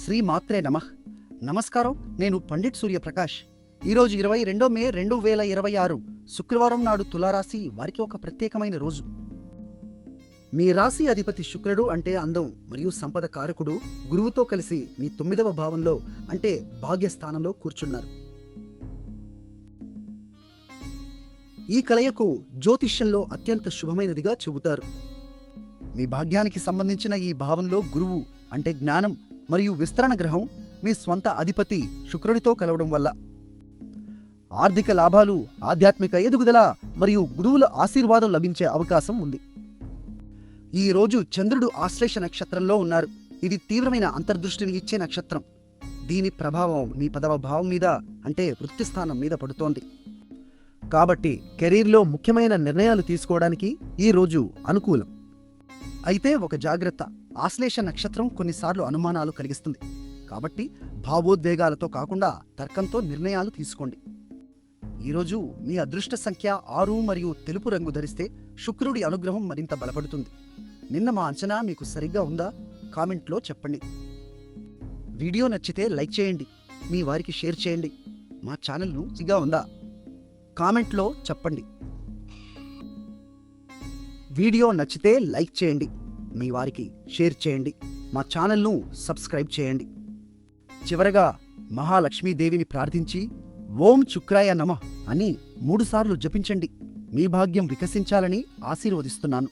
శ్రీ మాత్రే నమః. నమస్కారం. నేను పండిట్ సూర్యప్రకాష్. ఈరోజు 22 మే 2026 శుక్రవారం నాడు తులారాశి వారికి ఒక ప్రత్యేకమైన రోజు. మీ రాశి అధిపతి శుక్రుడు అంటే అందం మరియు సంపద కారకుడు గురువుతో కలిసి మీ 9వ భావంలో అంటే భాగ్యస్థానంలో కూర్చున్నారు. ఈ కలయికు జ్యోతిష్యంలో అత్యంత శుభమైనదిగా చెబుతారు. మీ భాగ్యానికి సంబంధించిన ఈ భావంలో గురువు అంటే జ్ఞానం మరియు విస్తరణ గ్రహం మీ స్వంత అధిపతి శుక్రుడితో కలవడం వల్ల ఆర్థిక లాభాలు, ఆధ్యాత్మిక ఎదుగుదల మరియు గురువుల ఆశీర్వాదం లభించే అవకాశం ఉంది. ఈ రోజు చంద్రుడు ఆశ్లేష నక్షత్రంలో ఉన్నారు. ఇది తీవ్రమైన అంతర్దృష్టిని ఇచ్చే నక్షత్రం. దీని ప్రభావం మీ 10వ భావం మీద అంటే వృత్తి స్థానం మీద పడుతోంది. కాబట్టి కెరీర్లో ముఖ్యమైన నిర్ణయాలు తీసుకోవడానికి ఈ రోజు అనుకూలం. అయితే ఒక జాగ్రత్త, ఆశ్లేష నక్షత్రం కొన్నిసార్లు అనుమానాలు కలిగిస్తుంది. కాబట్టి భావోద్వేగాలతో కాకుండా తర్కంతో నిర్ణయాలు తీసుకోండి. ఈరోజు మీ అదృష్ట సంఖ్య 6 మరియు తెలుపు రంగు ధరిస్తే శుక్రుడి అనుగ్రహం మరింత బలపడుతుంది. నిన్న మా అంచనా మీకు సరిగ్గా ఉందా? కామెంట్లో చెప్పండి. వీడియో నచ్చితే లైక్ చేయండి, మీ వారికి షేర్ చేయండి. మా ఛానల్ను సరిగ్గా ఉందా? కామెంట్లో చెప్పండి. వీడియో నచ్చితే లైక్ చేయండి, మీ వారికి షేర్ చేయండి. మా ఛానల్ను సబ్స్క్రైబ్ చేయండి. చివరగా మహాలక్ష్మీదేవిని ప్రార్థించి ఓం శుక్రాయ నమః అని 3 సార్లు జపించండి. మీ భాగ్యం వికసించాలని ఆశీర్వదిస్తున్నాను.